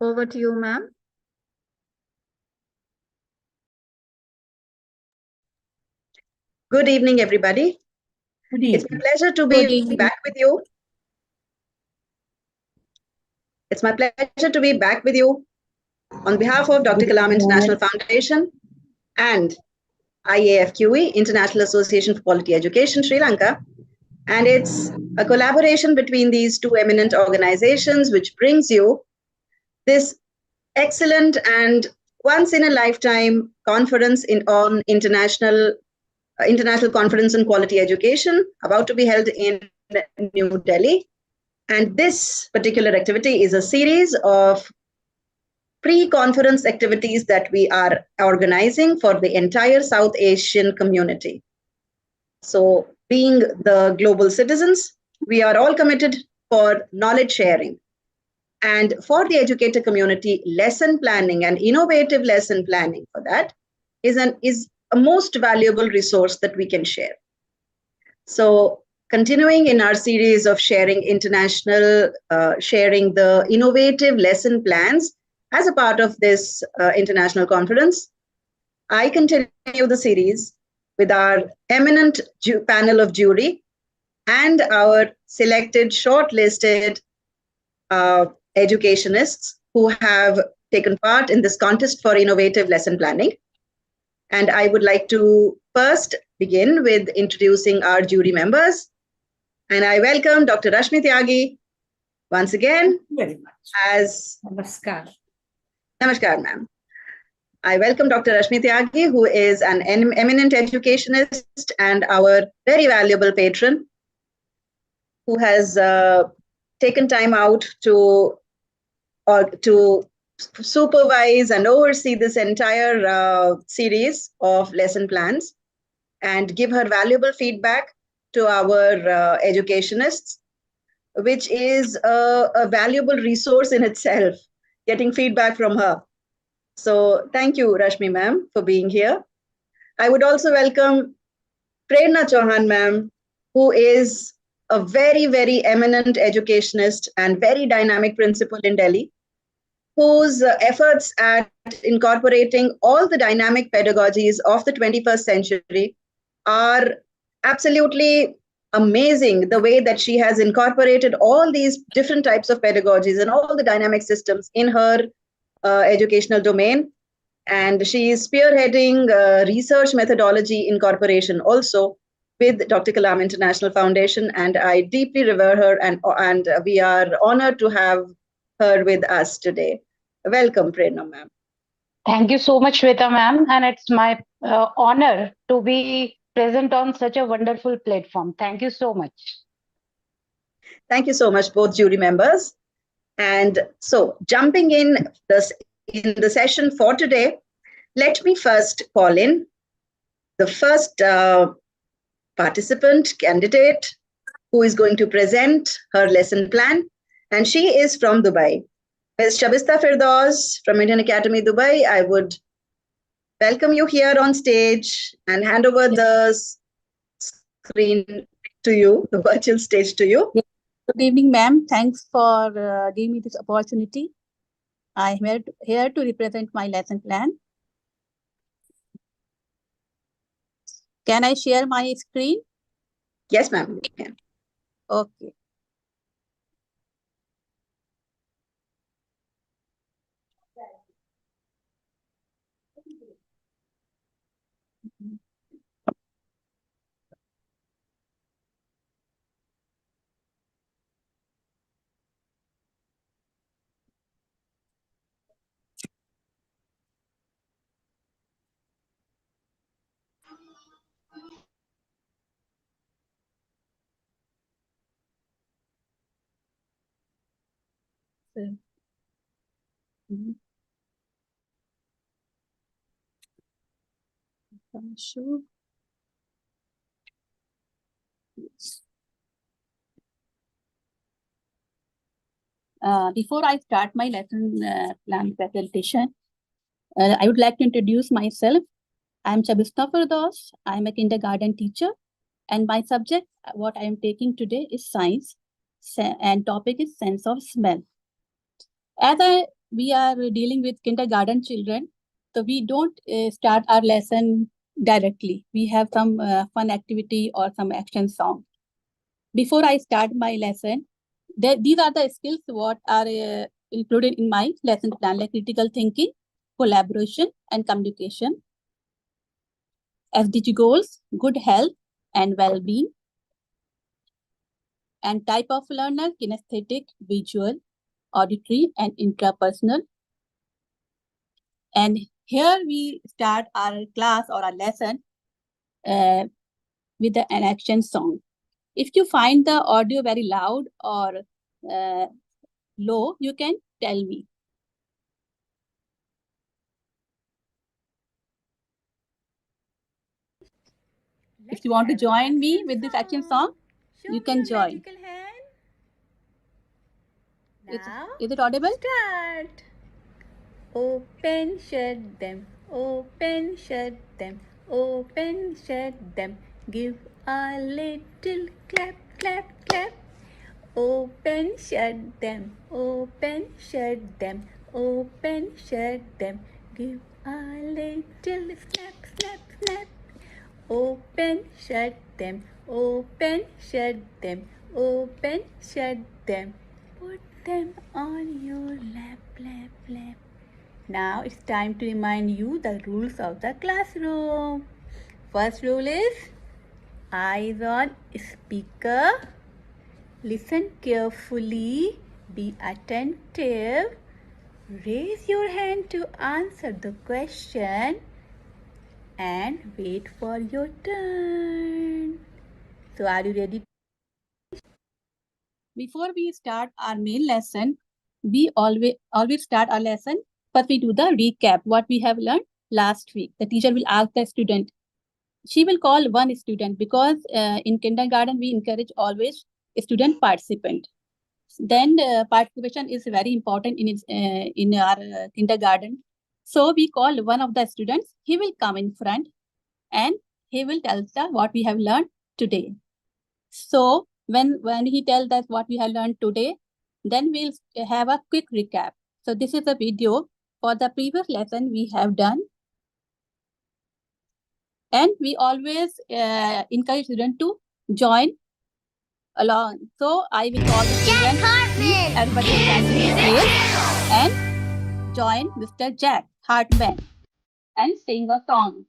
Over to you, ma'am. Good evening, everybody. Good It's evening. my pleasure to Good be evening. back with you. It's my pleasure to be back with you on behalf of Dr. Kalam International Foundation and IAFQE, International Association for Quality Education, Sri Lanka. And it's a collaboration between these two eminent organizations which brings you this excellent and once in a lifetime conference on international conference on quality education about to be held in New Delhi. And this particular activity is a series of pre-conference activities that we are organizing for the entire South Asian community. So being the global citizens, we are all committed for knowledge sharing. And for the educator community, lesson planning and innovative lesson planning for that is a most valuable resource that we can share. So continuing in our series of sharing sharing the innovative lesson plans as a part of this international conference, I continue the series with our eminent panel of jury and our selected shortlisted educationists who have taken part in this contest for innovative lesson planning. And I would like to first begin with introducing our jury members. And I welcome Dr. Rashmi Tyagi once again. Very much. Namaskar. Namaskar, ma'am. I welcome Dr. Rashmi Tyagi, who is an eminent educationist and our very valuable patron, who has taken time out to supervise and oversee this entire series of lesson plans and give her valuable feedback to our educationists, which is a valuable resource in itself, getting feedback from her. So thank you, Rashmi ma'am, for being here. I would also welcome Prerna Chauhan ma'am, who is a very, very eminent educationist and very dynamic principal in Delhi, whose efforts at incorporating all the dynamic pedagogies of the 21st century are absolutely amazing. The way that she has incorporated all these different types of pedagogies and all the dynamic systems in her educational domain. And she is spearheading research methodology incorporation also with Dr. Kalam International Foundation. And I deeply revere her, and we are honored to have her with us today. Welcome, Prerna ma'am. Thank you so much, Shweta ma'am. And it's my honor to be present on such a wonderful platform. Thank you so much. Thank you so much, both jury members. And so jumping in the session for today, let me first call in the first participant candidate who is going to present her lesson plan. And she is from Dubai. Ms. Shabista Firdaus from Indian Academy, Dubai. I would welcome you here on stage and hand over the screen to you, the virtual stage to you. Good evening, ma'am. Thanks for giving me this opportunity. I am here to represent my lesson plan. Can I share my screen? Yes, ma'am. Okay. Sure. Before I start my lesson plan presentation, I would like to introduce myself. I'm Shabista Firdaus. I'm a kindergarten teacher, and my subject, what I am taking today, is science, and topic is sense of smell. As I we are dealing with kindergarten children, so we don't start our lesson directly. We have some fun activity or some action song. Before I start my lesson, these are the skills what are included in my lesson plan, like critical thinking, collaboration, and communication. SDG goals, good health and well-being. And type of learner, kinesthetic, visual, auditory, and intrapersonal. And here we start our class or our lesson with an action song. If you find the audio very loud or low, you can tell me. If you want to join me with this action song, you can join. Now, Is it audible? start. Open, shut them. Open, shut them. Open, shut them. Give a little clap, clap, clap. Open, shut them. Open, shut them. Open, shut them. Give a little snap, snap, snap. Open, shut them. Open, shut them. Open, shut them. Put them on your lap, lap, lap. Now it's time to remind you the rules of the classroom. First rule is eyes on speaker. Listen carefully. Be attentive. Raise your hand to answer the question and wait for your turn. So are you ready? Before we start our main lesson, we always start our lesson. First, we do the recap, what we have learned last week. The teacher will ask the student. She will call one student because in kindergarten, we encourage always student participant. Then participation is very important in our kindergarten. So we call one of the students. He will come in front and he will tell us what we have learned today. So when he tells us what we have learned today, then we'll have a quick recap. So this is a video for the previous lesson we have done. And we always encourage students to join along. So I will call the student. Please, everybody stand in his place and join Mr. Jack Hartman and sing a song.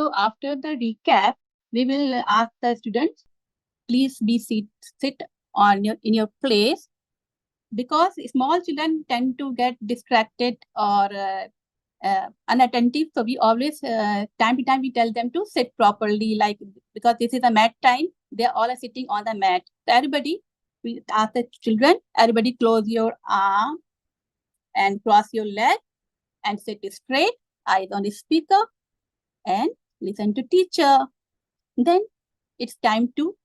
So after the recap, we will ask the students, please sit on in your place, because small children tend to get distracted or unattentive. So we always, time to time, we tell them to sit properly, like, because this is a mat time, they all are sitting on the mat. So everybody, we ask the children, everybody close your arm and cross your leg and sit straight, eyes on the speaker, and listen to teacher. Then it's time to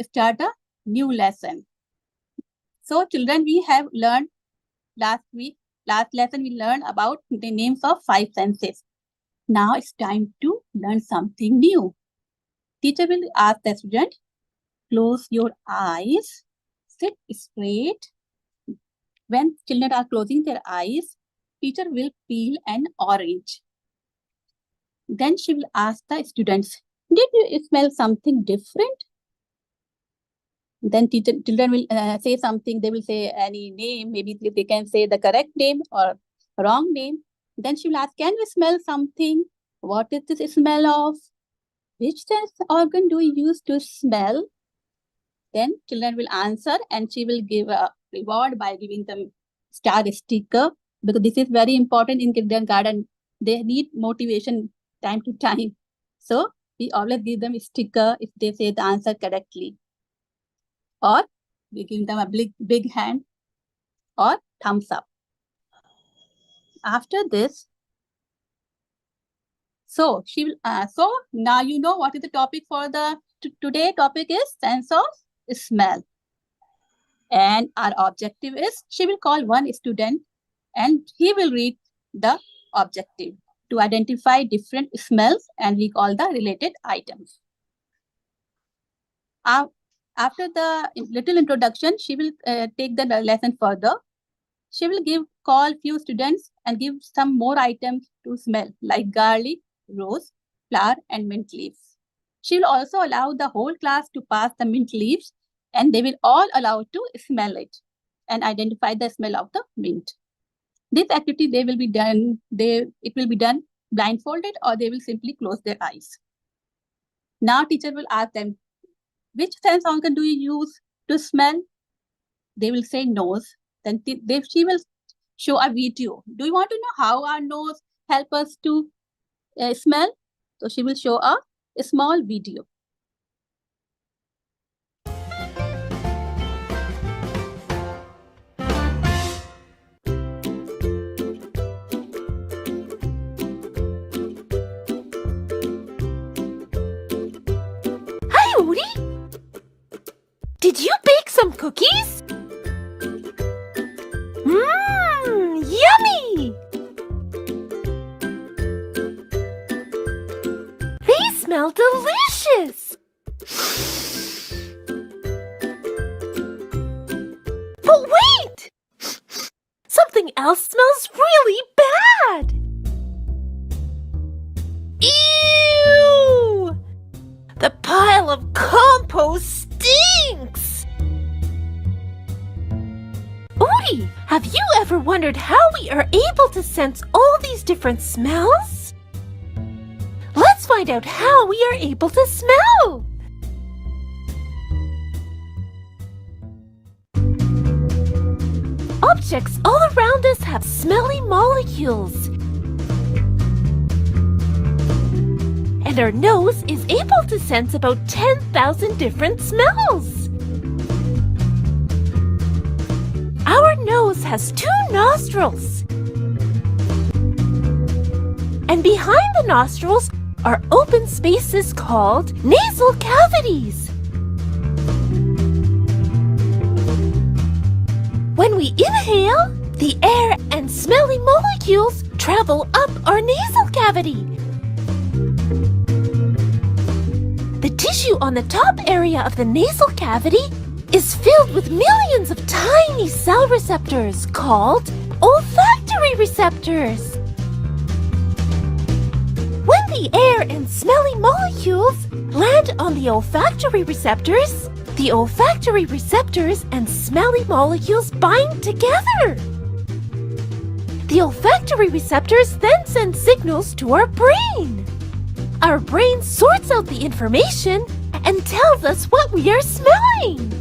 start a new lesson. So children, we have learned last lesson we learned about the names of 5 senses. Now it's time to learn something new. Teacher will ask the student, close your eyes, sit straight. When children are closing their eyes, teacher will peel an orange. Then she will ask the students, did you smell something different? Then children will say something. They will say any name. Maybe they can say the correct name or wrong name. Then she will ask, can we smell something? What is this smell of? Which sense organ do we use to smell? Then children will answer, and she will give a reward by giving them star sticker, because this is very important in kindergarten. They need motivation time to time. So we always give them a sticker if they say the answer correctly. Or we give them a big hand or thumbs up. After this, so she will. So now you know what is the topic for the today. Topic is sense of smell, and our objective is she will call one student, and he will read the objective to identify different smells and recall the related items. After the little introduction, she will take the lesson further. She will call few students and give some more items to smell, like garlic, rose, flower, and mint leaves. She will also allow the whole class to pass the mint leaves, and they will all allow to smell it and identify the smell of the mint. This activity it will be done blindfolded, or they will simply close their eyes. Now teacher will ask them, which sense organ do you use to smell? They will say nose. Then she will show a video. Do you want to know how our nose help us to smell? So she will show a small video. Hi, Uri! Did you bake some cookies? Yummy! They smell delicious! But wait! Something else smells really bad! Ew! The pile of compost stinks! Uri, have you ever wondered how we are able to sense all these different smells? Let's find out how we are able to smell! Objects all around us have smelly molecules. And our nose is able to sense about 10,000 different smells. Our nose has 2 nostrils. And behind the nostrils are open spaces called nasal cavities. When we inhale, the air and smelly molecules travel up our nasal cavity. The tissue on the top area of the nasal cavity is filled with millions of tiny cell receptors called olfactory receptors. When the air and smelly molecules land on the olfactory receptors and smelly molecules bind together. The olfactory receptors then send signals to our brain. Our brain sorts out the information and tells us what we are smelling.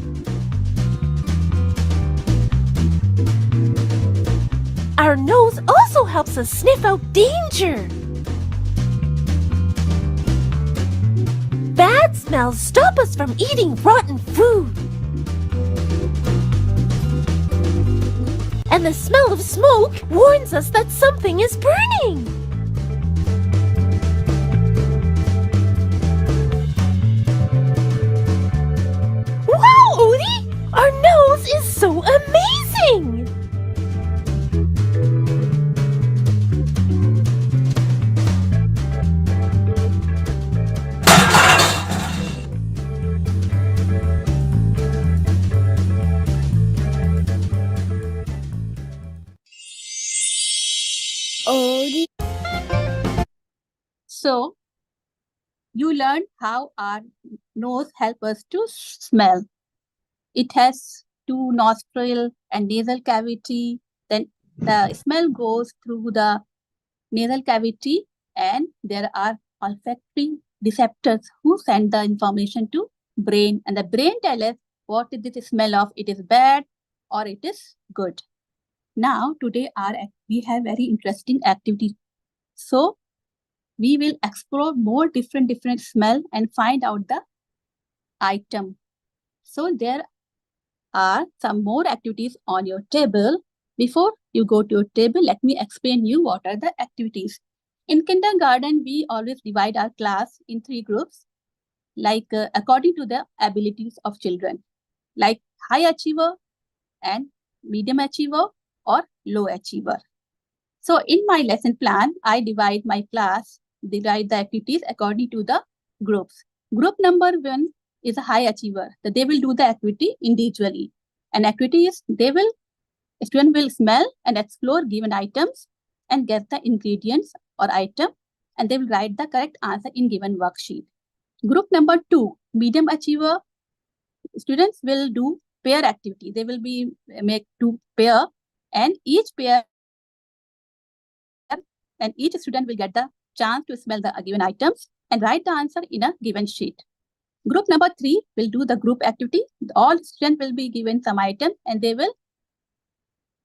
Our nose also helps us sniff out danger. Bad smells stop us from eating rotten food. And the smell of smoke warns us that something is burning. Wow, Odie! Our nose is so amazing! Odie. So you learned how our nose help us to smell. It has two nostril and nasal cavity. Then the smell goes through the nasal cavity, and there are olfactory receptors who send the information to brain, and the brain tells us what is this smell of, it is bad or it is good. Now today we have very interesting activity. So we will explore more different smell and find out the item. So there are some more activities on your table. Before you go to your table, let me explain you what are the activities. In kindergarten, we always divide our class in 3 groups, like according to the abilities of children, like high achiever and medium achiever or low achiever. So in my lesson plan, I divide the activities according to the groups. Group number 1 is a high achiever. So they will do the activity individually. And activity is student will smell and explore given items and guess the ingredients or item, and they will write the correct answer in given worksheet. Group number 2, medium achiever, students will do pair activity. They will make 2 pair, and each student will get the chance to smell the given items and write the answer in a given sheet. Group number 3 will do the group activity. All students will be given some item and they will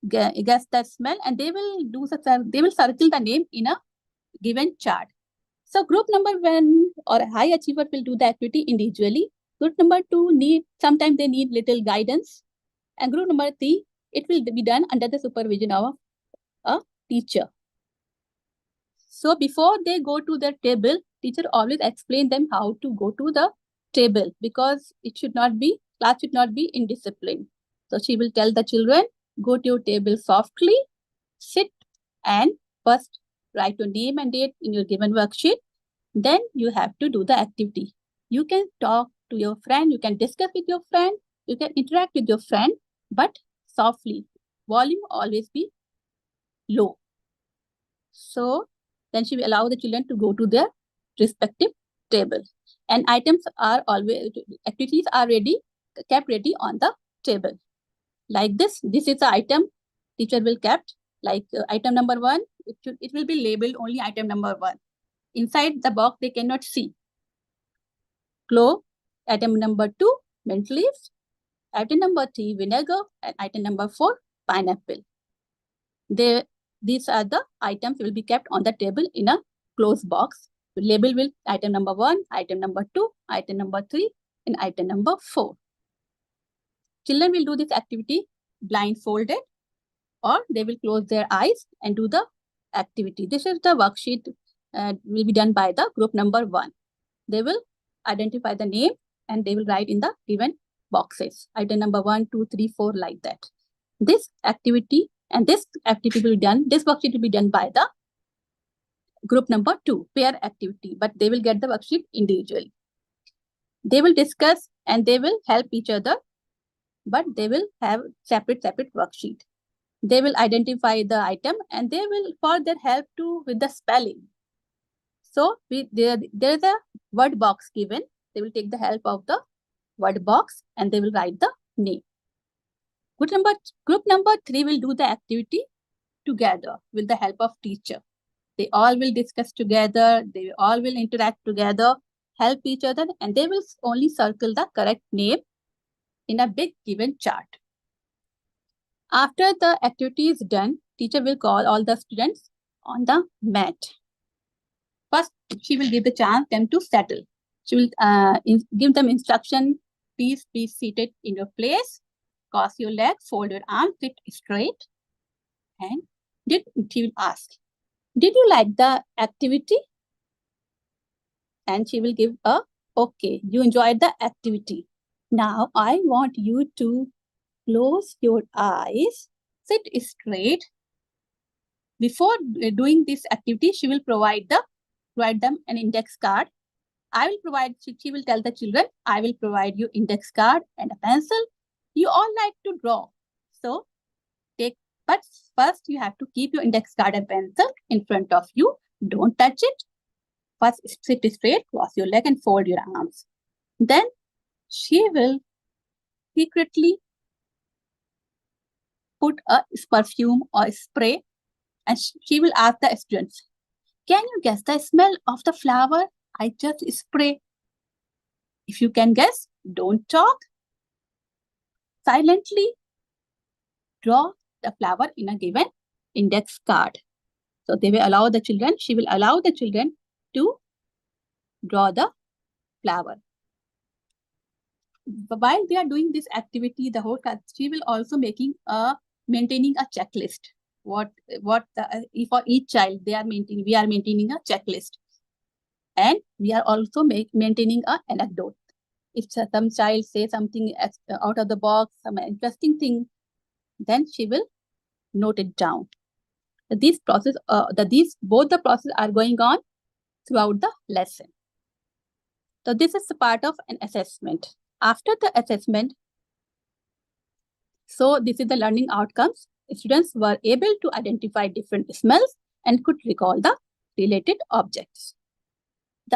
guess the smell, and they will circle the name in a given chart. So group number 1 or a high achiever will do the activity individually. Group number 2 sometimes they need little guidance. And group number 3, it will be done under the supervision of a teacher. So before they go to the table, teacher always explain them how to go to the table, because class should not be indisciplined. So she will tell the children, go to your table softly, sit, and first write your name and date in your given worksheet. Then you have to do the activity. You can talk to your friend, you can discuss with your friend, you can interact with your friend, but softly. Volume always be low. So then she will allow the children to go to their respective table. And activities are kept ready on the table. Like this is the item teacher will kept, like item number 1, it will be labeled only item number 1. Inside the box they cannot see. Clove, item number 2, mint leaves, item number 3, vinegar, and item number 4, pineapple. These are the items will be kept on the table in a closed box. Label will item number 1, item number 2, item number 3, and item number 4. Children will do this activity blindfolded, or they will close their eyes and do the activity. This is the worksheet will be done by the group number 1. They will identify the name and they will write in the given boxes. Item number 1, 2, 3, 4, like that. This activity will be done. This worksheet will be done by the group number 2, pair activity, but they will get the worksheet individually. They will discuss and they will help each other, but they will have separate worksheet. They will identify the item and they will for their help with the spelling. So there is a word box given. They will take the help of the word box and they will write the name. Group number 3 will do the activity together with the help of teacher. They all will discuss together. They all will interact together, help each other, and they will only circle the correct name in a big given chart. After the activity is done, teacher will call all the students on the mat. First, she will give the chance them to settle. She will give them instruction, please be seated in your place, cross your legs, fold your arms, sit straight. And she will ask, did you like the activity? And she will give a, okay, you enjoyed the activity. Now I want you to close your eyes, sit straight. Before doing this activity, she will provide them an index card. She will tell the children, I will provide you index card and a pencil. You all like to draw. So but first you have to keep your index card and pencil in front of you. Don't touch it. First sit straight, cross your leg and fold your arms. Then she will secretly put a perfume or spray and she will ask the students, can you guess the smell of the flower I just spray? If you can guess, don't talk. Silently draw the flower in a given index card. So they will allow the children, she will allow the children to draw the flower. While they are doing this activity, the whole class, she will also maintaining a checklist. For each child we are maintaining a checklist. And we are also maintaining an anecdote. If some child says something out of the box, some interesting thing, then she will note it down. Both the process are going on throughout the lesson. So this is a part of an assessment. After the assessment, so this is the learning outcomes. Students were able to identify different smells and could recall the related objects.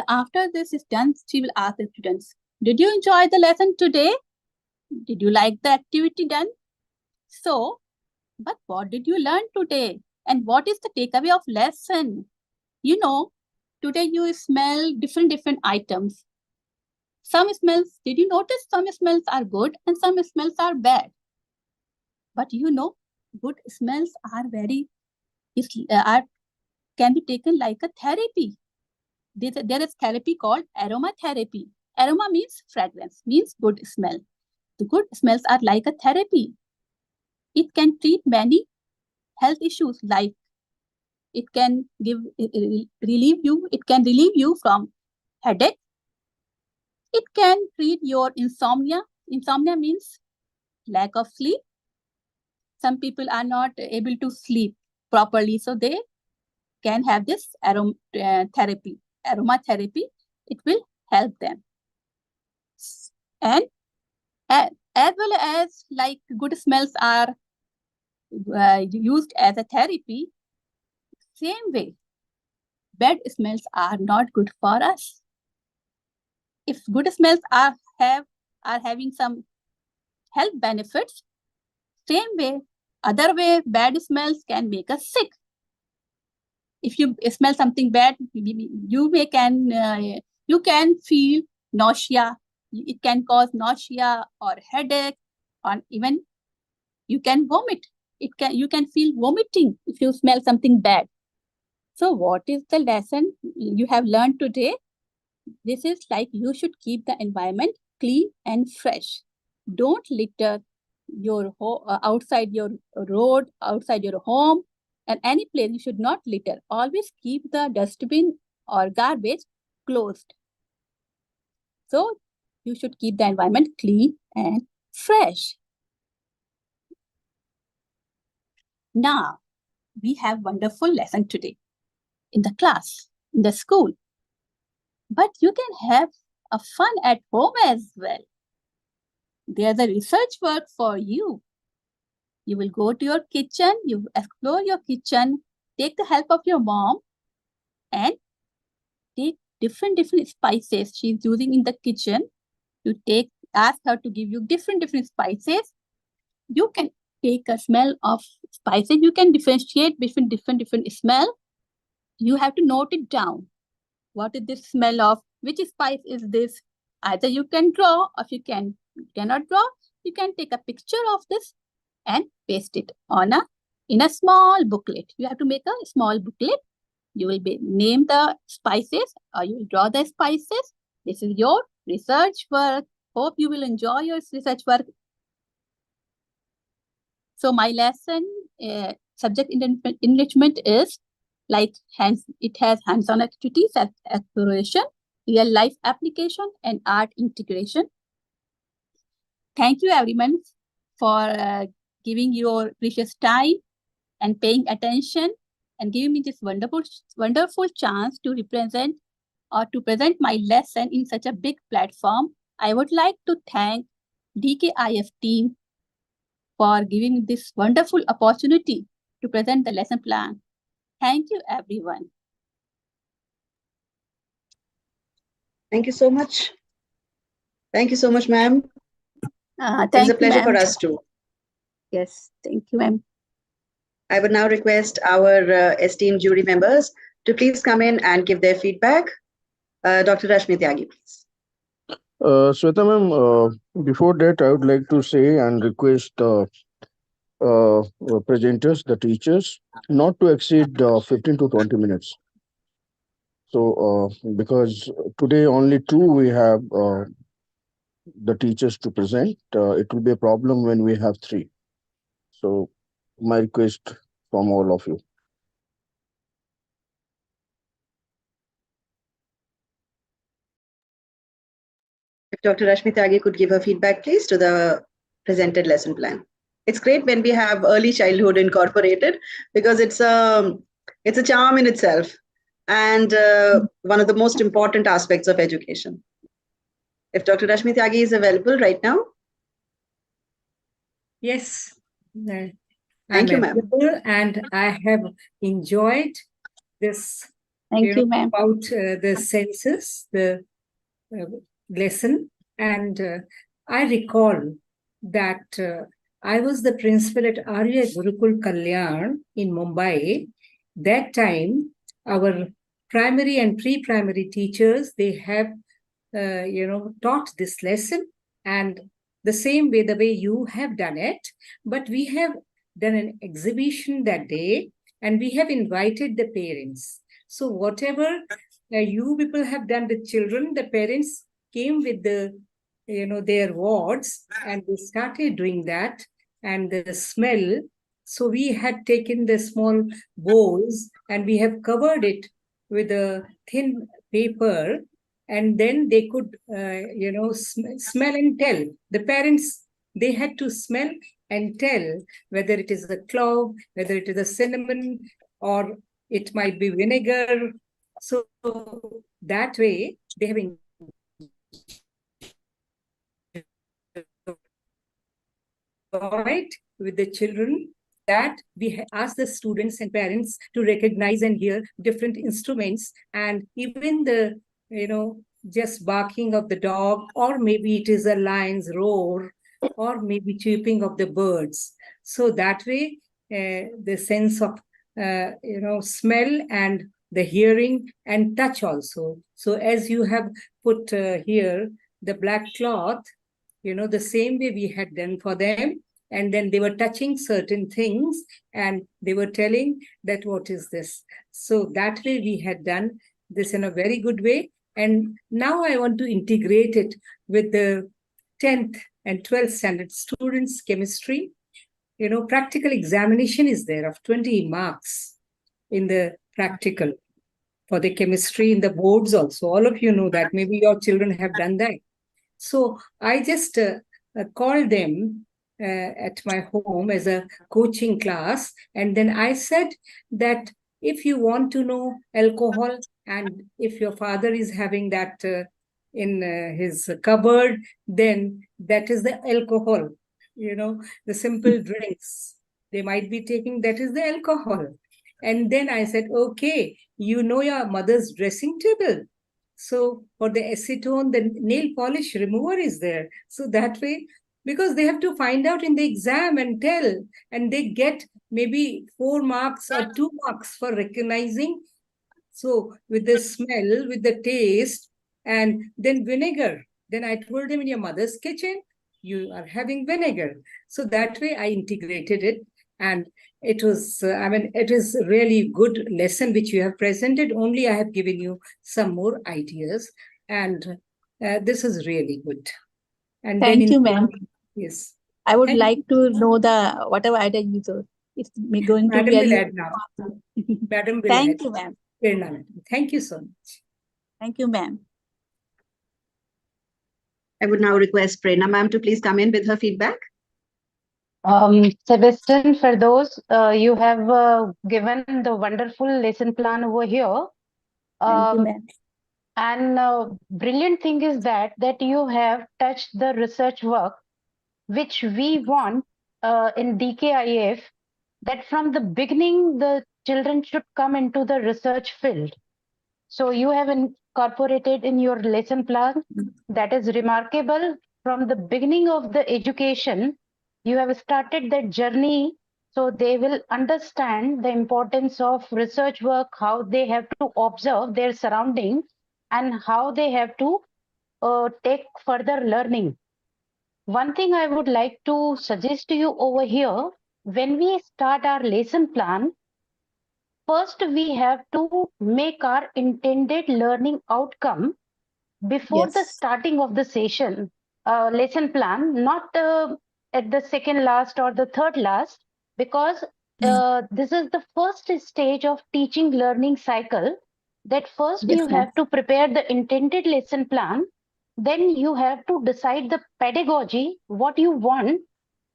After this is done, she will ask the students, did you enjoy the lesson today? Did you like the activity done? So, but what did you learn today? And what is the takeaway of lesson? You know, today you smell different items. Some smells, did you notice some smells are good and some smells are bad? But you know, good smells are can be taken like a therapy. There is therapy called aromatherapy. Aroma means fragrance, means good smell. The good smells are like a therapy. It can treat many health issues, like it can relieve you from headache. It can treat your insomnia. Insomnia means lack of sleep. Some people are not able to sleep properly, so they can have this aromatherapy. It will help them. And as well as like good smells are used as a therapy, same way, bad smells are not good for us. If good smells are having some health benefits, same way, other way, bad smells can make us sick. If you smell something bad, you can feel nausea. It can cause nausea or headache, or even you can vomit. You can feel vomiting if you smell something bad. So what is the lesson you have learned today? This is like you should keep the environment clean and fresh. Don't litter your outside your road, outside your home, and any place you should not litter. Always keep the dustbin or garbage closed. So you should keep the environment clean and fresh. Now, we have wonderful lesson today in the class, in the school. But you can have a fun at home as well. There's a research work for you. You will go to your kitchen, you explore your kitchen, take the help of your mom and take different spices she's using in the kitchen. Ask her to give you different spices. You can take a smell of spices. You can differentiate between different smell. you have to note it down. What is this smell of? Which spice is this? Either you can draw, or if you cannot draw, you can take a picture of this and paste it in a small booklet. You have to make a small booklet. You will name the spices, or you will draw the spices. This is your research work. Hope you will enjoy your research work. So my lesson, subject enrichment is like it has hands-on activities, exploration, real life application, and art integration. Thank you everyone for giving your precious time and paying attention and giving me this wonderful chance to present my lesson in such a big platform. I would like to thank DKIF team for giving me this wonderful opportunity to present the lesson plan. Thank you, everyone. Thank you so much. Thank you so much, ma'am. It's a pleasure for us too. Yes, thank you, ma'am. I would now request our esteemed jury members to please come in and give their feedback. Dr. Rashmi Tyagi, please. Sweta ma'am, before that, I would like to say and request presenters, the teachers, not to exceed 15 to 20 minutes. So, because today only 2 we have the teachers to present, it will be a problem when we have 3. So, my request from all of you. If Dr. Rashmi Tyagi could give her feedback, please, to the presented lesson plan. It's great when we have early childhood incorporated, because it's a charm in itself, and one of the most important aspects of education. If Dr. Rashmi Tyagi is available right now. Yes. Thank you, ma'am. And I have enjoyed this. Thank you, ma'am. About the census, the lesson. And I recall that I was the principal at Arya Gurukul Kalyan in Mumbai. That time, our primary and pre-primary teachers, they have, taught this lesson, and the same way, the way you have done it. But we have done an exhibition that day, and we have invited the parents. So whatever you people have done with children, the parents came with their wards, and they started doing that. And the smell, so we had taken the small bowls and we have covered it with a thin paper, and then they could, smell and tell. The parents, they had to smell and tell whether it is a clove, whether it is a cinnamon, or it might be vinegar. So that way, they have enjoyed with the children, that we ask the students and parents to recognize and hear different instruments, and even the, just barking of the dog, or maybe it is a lion's roar, or maybe chirping of the birds. So that way, the sense of, smell and the hearing and touch also. So as you have put here, the black cloth, the same way we had done for them. And then they were touching certain things and they were telling that what is this. So that way we had done this in a very good way. And now I want to integrate it with the 10th and 12th standard students' chemistry. Practical examination is there of 20 marks in the practical for the chemistry in the boards also. All of you know that. Maybe your children have done that. So I just called them at my home as a coaching class. And then I said that if you want to know alcohol, and if your father is having that in his cupboard, then that is the alcohol. The simple drinks they might be taking, that is the alcohol. And then I said, okay, your mother's dressing table. So for the acetone, the nail polish remover is there. So that way, because they have to find out in the exam and tell, and they get maybe 4 marks or 2 marks for recognizing So with the smell, with the taste, and then vinegar. Then I told him, in your mother's kitchen, you are having vinegar. So that way I integrated it. And it was, it is really good lesson which you have presented. Only I have given you some more ideas. And this is really good. And then Thank you, ma'am. yes. I would Thank like to know the whatever idea you told. It's going to be Madam will very add now. Madam will Thank add. you, ma'am. Prerna madam. Thank you so much. Thank you, ma'am. I would now request Prerna ma'am to please come in with her feedback. Sebastian, for those, you have given the wonderful lesson plan over here. Thank you, Um, ma'am. and brilliant thing is that you have touched the research work, which we want in DKIF, that from the beginning, the children should come into the research field. So you have incorporated in your lesson plan. That is remarkable. From the beginning of the education, you have started that journey, so they will understand the importance of research work, how they have to observe their surroundings, and how they have to take further learning. One thing I would like to suggest to you over here, when we start our lesson plan, first we have to make our intended learning outcome before the Yes. starting of the session, lesson plan, not at the second last or the third last, because this is the first stage of teaching learning cycle, that first Yes, you ma'am. have to prepare the intended lesson plan, then you have to decide the pedagogy, what you want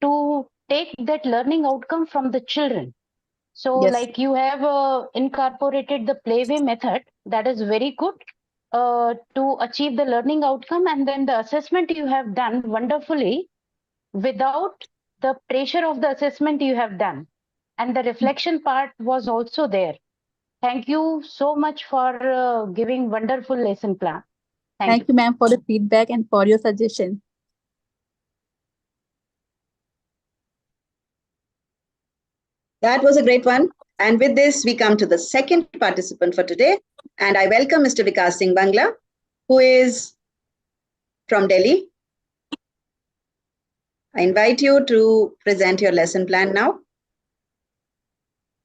to take that learning outcome from the children. So Yes. like you have incorporated the playway method, that is very good to achieve the learning outcome. And then the assessment you have done wonderfully without the pressure of the assessment you have done. And the reflection part was also there. Thank you so much for giving wonderful lesson plan. Thank you, ma'am, for the feedback and for your suggestion. That was a great one. And with this, we come to the second participant for today. And I welcome Mr. Vikas Singh Bangla, who is from Delhi. I invite you to present your lesson plan now.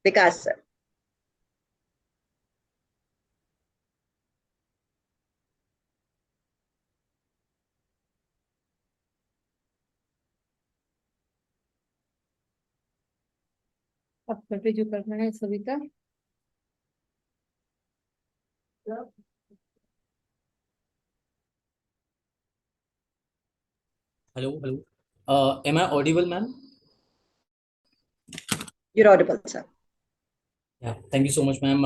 Vikas, sir. अब घर पे जो करना है Savita. Hello, hello. Am I audible, ma'am? You're audible, sir. Yeah, thank you so much, ma'am.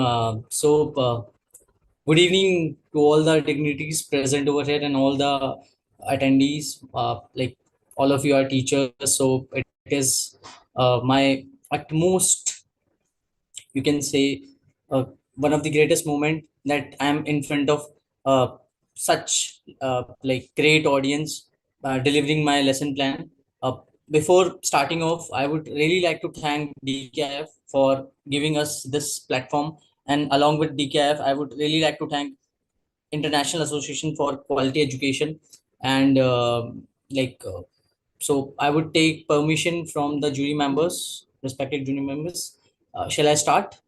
Good evening to all the dignitaries present over here and all the attendees. Like all of you are teachers, so it is my utmost, you can say, one of the greatest moment that I'm in front of such like great audience delivering my lesson plan. Before starting off, I would really like to thank DKIF for giving us this platform, and along with DKIF, I would really like to thank International Association for Quality Education, and so I would take permission from the jury members, respected jury members. Shall I start?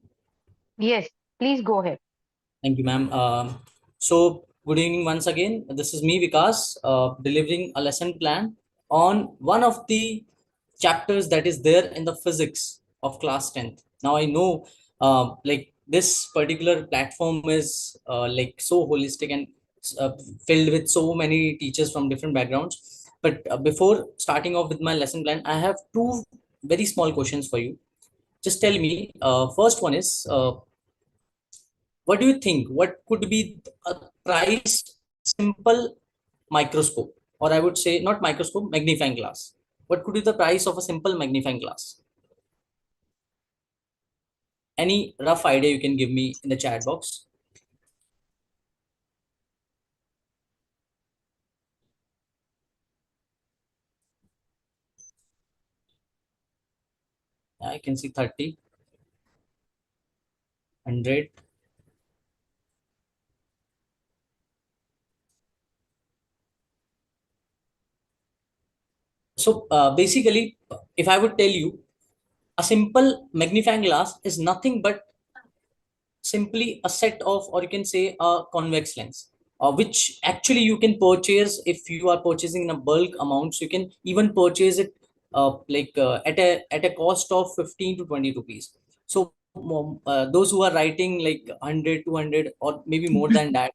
Yes, please go ahead. Thank you, ma'am. So, good evening once again. This is me, Vikas, delivering a lesson plan on one of the chapters that is there in the physics of class 10th. Now, I know like this particular platform is like so holistic and uh, filled with so many teachers from different backgrounds. But before starting off with my lesson plan, I have two very small questions for you. Just tell me, first one is, what do you think? What could be a price simple microscope, or I would say not microscope, magnifying glass? What could be the price of a simple magnifying glass? Any rough idea you can give me in the chat box? I can see 30, 100, So basically, if I would tell you, a simple magnifying glass is nothing but simply a set of, or you can say a convex lens, which actually you can purchase if you are purchasing in a bulk amount. So you can even purchase it at a cost of 15 to 20 rupees. So those who are writing like 100, 200, or maybe more than that,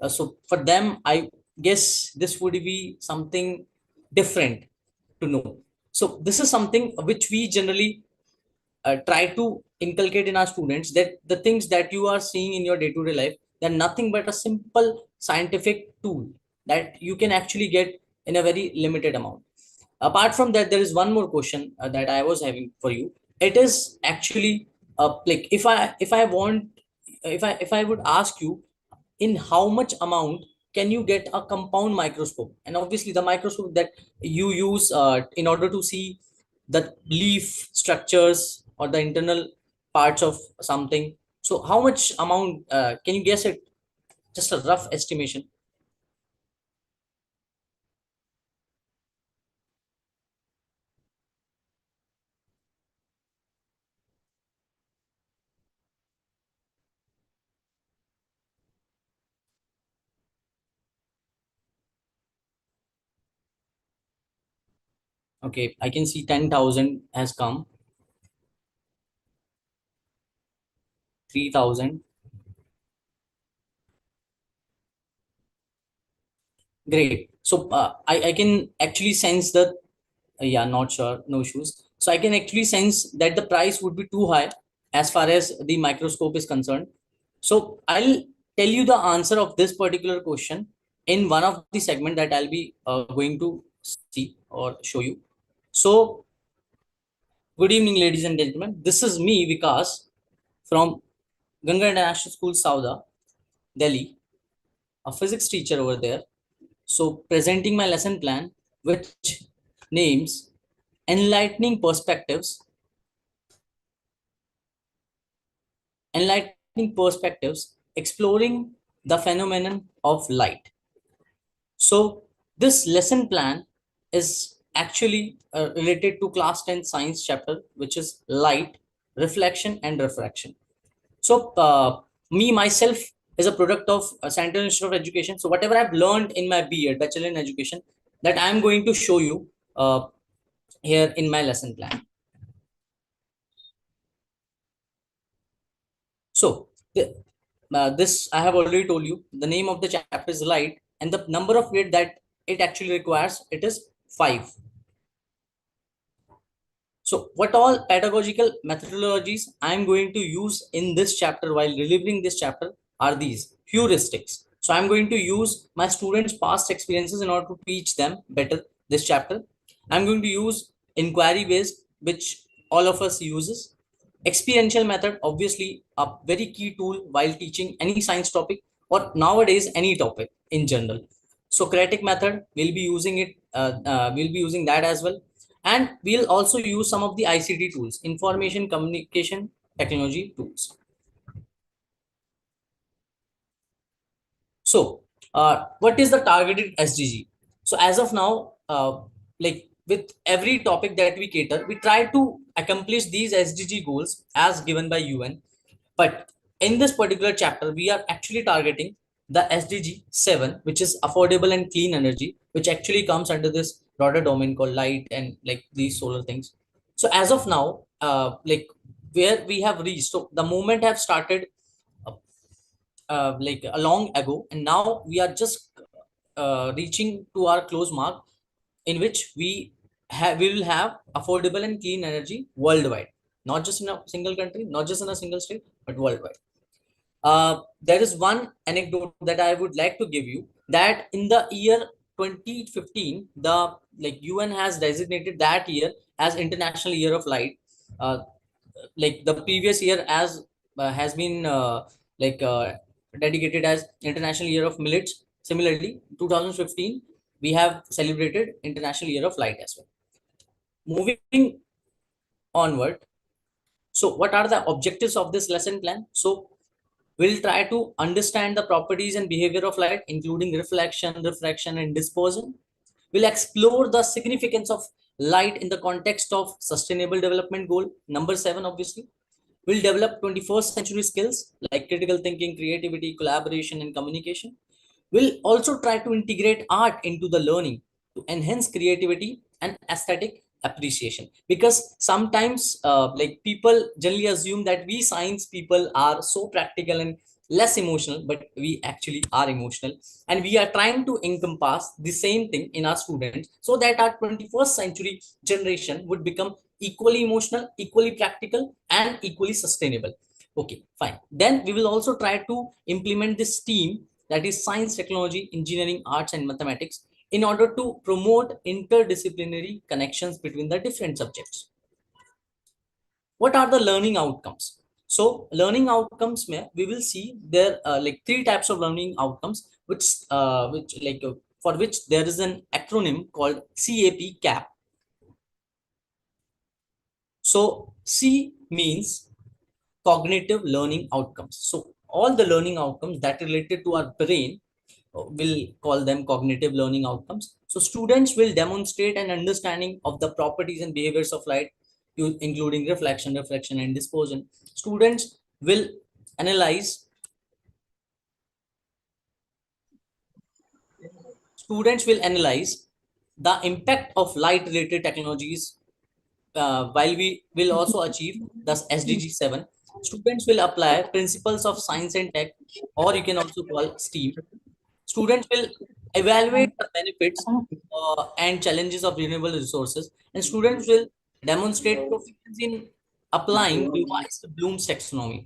so for them, I guess this would be something different to know. So this is something which we generally try to inculcate in our students, that the things that you are seeing in your day-to-day life, they're nothing but a simple scientific tool that you can actually get in a very limited amount. Apart from that, there is one more question that I was having for you. It is actually like if I would ask you, in how much amount can you get a compound microscope, and obviously the microscope that you use in order to see the leaf structures or the internal parts of something. So how much amount can you guess it? Just a rough estimation. Okay, I can see 10,000 has come, 3,000. Great. So I can actually sense that, yeah, not sure, no issues. So I can actually sense that the price would be too high as far as the microscope is concerned. So I'll tell you the answer of this particular question in one of the segment that I'll be going to see or show you. So good evening, ladies and gentlemen. This is me, Vikas, from Ganga International School, Sauda, Delhi, a physics teacher over there. So presenting my lesson plan, which names enlightening perspectives, exploring the phenomenon of light. So this lesson plan is actually related to class 10 science chapter, which is light, reflection and refraction. So me myself is a product of Central Institute of Education. So whatever I've learned in my BEd, Bachelor in Education, that I'm going to show you here in my lesson plan. So this I have already told you. The name of the chapter is light, and the number of weight that it actually requires, it is 5. So what all pedagogical methodologies I'm going to use in this chapter while delivering this chapter are these heuristics. So I'm going to use my students' past experiences in order to teach them better this chapter. I'm going to use inquiry based, which all of us uses. Experiential method, obviously a very key tool while teaching any science topic or nowadays any topic in general. Socratic method, we'll be using it. We'll be using that as well. And we'll also use some of the ICT tools, information communication technology tools. So what is the targeted SDG? So as of now, like with every topic that we cater, we try to accomplish these SDG goals as given by UN. But in this particular chapter, we are actually targeting the SDG 7, which is affordable and clean energy, which actually comes under this broader domain called light and like these solar things. So as of now, like where we have reached, so the movement have started like a long ago, and now we are just reaching to our close mark, in which we will have affordable and clean energy worldwide, not just in a single country, not just in a single state, but worldwide. There is one anecdote that I would like to give you, that in the year 2015, the like UN has designated that year as International Year of Light. Like the previous year as has been like dedicated as International Year of Millets. Similarly, 2015 we have celebrated International Year of Light as well. Moving onward, so what are the objectives of this lesson plan? So we'll try to understand the properties and behavior of light, including reflection, refraction, and dispersion. We'll explore the significance of light in the context of sustainable development goal number 7, obviously. Will develop 21st century skills like critical thinking, creativity, collaboration, and communication. Will also try to integrate art into the learning to enhance creativity and aesthetic appreciation, because sometimes like people generally assume that we science people are so practical and less emotional, but we actually are emotional, and we are trying to encompass the same thing in our students so that our 21st century generation would become equally emotional, equally practical, and equally sustainable. Okay, fine. Then we will also try to implement this team, that is science, technology, engineering, arts, and mathematics, in order to promote interdisciplinary connections between the different subjects. What are the learning outcomes? So learning outcomes, we will see there like 3 types of learning outcomes, which for which there is an acronym called CAP. So C means cognitive learning outcomes. So all the learning outcomes that related to our brain, will call them cognitive learning outcomes. So students will demonstrate an understanding of the properties and behaviors of light, including reflection, and dispersion. Students will analyze the impact of light related technologies, while we will also achieve thus SDG 7. Students will apply principles of science and tech, or you can also call STEAM. Students will evaluate the benefits and challenges of renewable resources, and students will demonstrate proficiency in applying revised Bloom's taxonomy.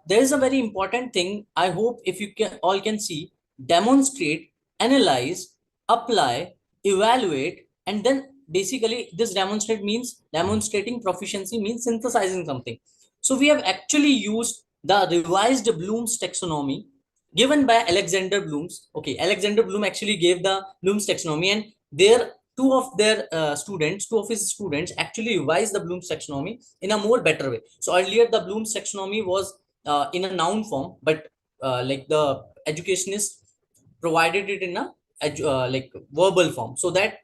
There is a very important thing. I hope if you can all can see: demonstrate, analyze, apply, evaluate, and then basically this demonstrate means demonstrating proficiency, means synthesizing something. So we have actually used the revised Bloom's taxonomy given by Alexander Bloom's. Okay, Alexander Bloom actually gave the Bloom's taxonomy, and there two of his students actually revised the Bloom's taxonomy in a more better way. So earlier the Bloom's taxonomy was in a noun form, but like the educationist provided it in a like verbal form, so that